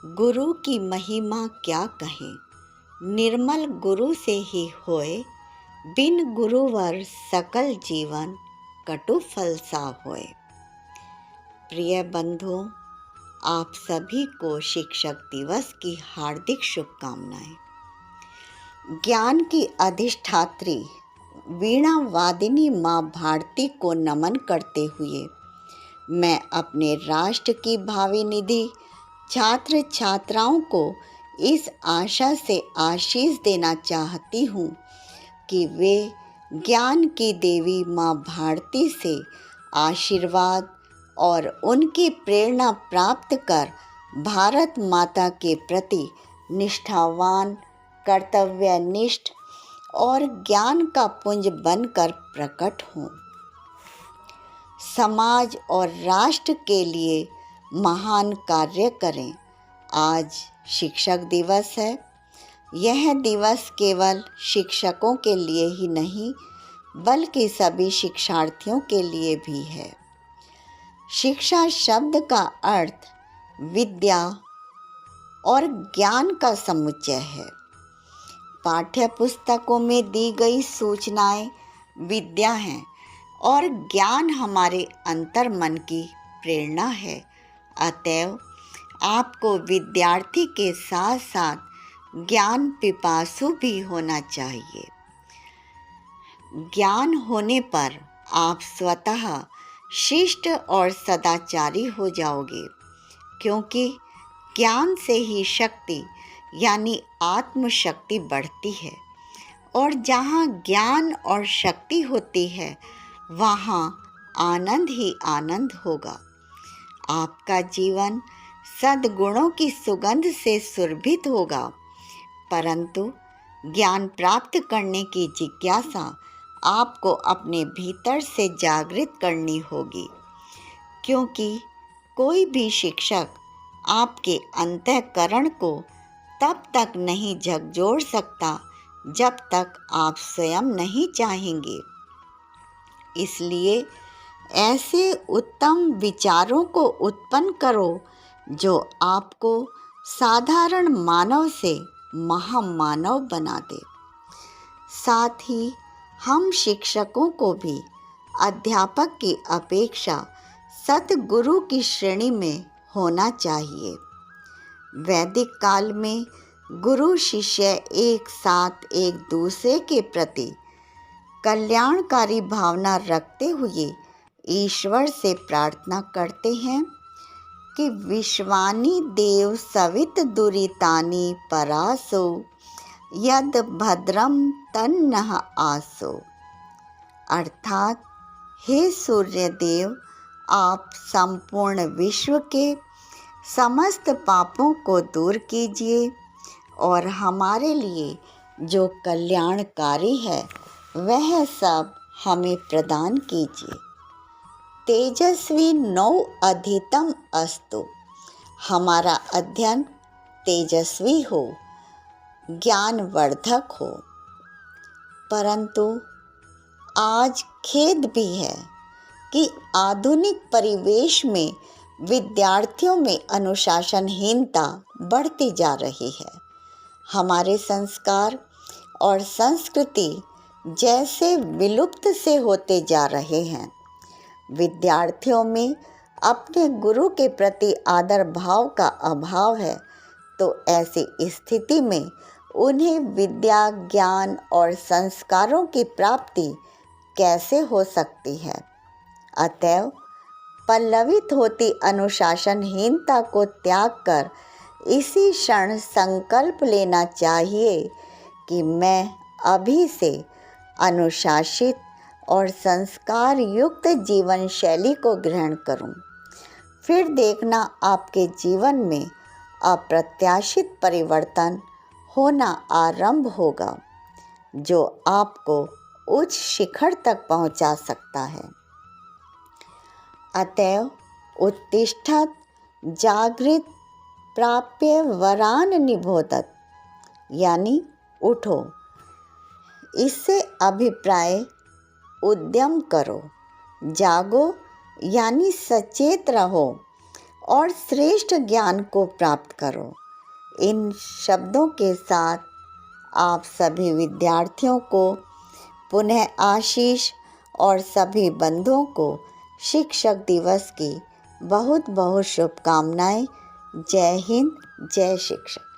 गुरु की महिमा क्या कहें, निर्मल गुरु से ही होए। बिन गुरुवर सकल जीवन कटु फल सा होए। प्रिय बंधुओं, आप सभी को शिक्षक दिवस की हार्दिक शुभकामनाएं। ज्ञान की अधिष्ठात्री वीणा वादिनी माँ भारती को नमन करते हुए मैं अपने राष्ट्र की भावी निधि छात्र छात्राओं को इस आशा से आशीष देना चाहती हूँ कि वे ज्ञान की देवी माँ भारती से आशीर्वाद और उनकी प्रेरणा प्राप्त कर भारत माता के प्रति निष्ठावान, कर्तव्यनिष्ठ और ज्ञान का पुंज बनकर प्रकट हों। समाज और राष्ट्र के लिए महान कार्य करें। आज शिक्षक दिवस है। यह दिवस केवल शिक्षकों के लिए ही नहीं बल्कि सभी शिक्षार्थियों के लिए भी है। शिक्षा शब्द का अर्थ विद्या और ज्ञान का समुच्चय है। पाठ्य पुस्तकों में दी गई सूचनाएं विद्या हैं और ज्ञान हमारे अंतर मन की प्रेरणा है। अतएव आपको विद्यार्थी के साथ साथ ज्ञान पिपासु भी होना चाहिए। ज्ञान होने पर आप स्वतः शिष्ट और सदाचारी हो जाओगे, क्योंकि ज्ञान से ही शक्ति यानी आत्मशक्ति बढ़ती है और जहाँ ज्ञान और शक्ति होती है वहाँ आनंद ही आनंद होगा। आपका जीवन सद्गुणों की सुगंध से सुरभित होगा, परंतु ज्ञान प्राप्त करने की जिज्ञासा आपको अपने भीतर से जागृत करनी होगी, क्योंकि कोई भी शिक्षक आपके अंतःकरण को तब तक नहीं झकझोर सकता जब तक आप स्वयं नहीं चाहेंगे। इसलिए ऐसे उत्तम विचारों को उत्पन्न करो जो आपको साधारण मानव से महामानव बना दे। साथ ही हम शिक्षकों को भी अध्यापक की अपेक्षा सतगुरु की श्रेणी में होना चाहिए। वैदिक काल में गुरु शिष्य एक साथ एक दूसरे के प्रति कल्याणकारी भावना रखते हुए ईश्वर से प्रार्थना करते हैं कि विश्वानि देव सवित दुरितानि परासो यद भद्रम तन्नः आसो। अर्थात हे सूर्य देव, आप संपूर्ण विश्व के समस्त पापों को दूर कीजिए और हमारे लिए जो कल्याणकारी है वह सब हमें प्रदान कीजिए। तेजस्वी नौ अधितम अस्तु, हमारा अध्ययन तेजस्वी हो, ज्ञानवर्धक हो। परंतु आज खेद भी है कि आधुनिक परिवेश में विद्यार्थियों में अनुशासनहीनता बढ़ती जा रही है। हमारे संस्कार और संस्कृति जैसे विलुप्त से होते जा रहे हैं। विद्यार्थियों में अपने गुरु के प्रति आदर भाव का अभाव है, तो ऐसी स्थिति में उन्हें विद्या, ज्ञान और संस्कारों की प्राप्ति कैसे हो सकती है। अतएव पल्लवित होती अनुशासनहीनता को त्याग कर इसी क्षण संकल्प लेना चाहिए कि मैं अभी से अनुशासित और संस्कार युक्त जीवन शैली को ग्रहण करूं। फिर देखना आपके जीवन में अप्रत्याशित परिवर्तन होना आरंभ होगा, जो आपको उच्च शिखर तक पहुंचा सकता है। अतएव उत्तिष्ठत जागृत प्राप्य वरान निबोधत, यानी उठो। इससे अभिप्राय उद्यम करो, जागो यानी सचेत रहो और श्रेष्ठ ज्ञान को प्राप्त करो। इन शब्दों के साथ आप सभी विद्यार्थियों को पुनः आशीष और सभी बंधुओं को शिक्षक दिवस की बहुत बहुत शुभकामनाएं। जय हिंद, जय शिक्षक।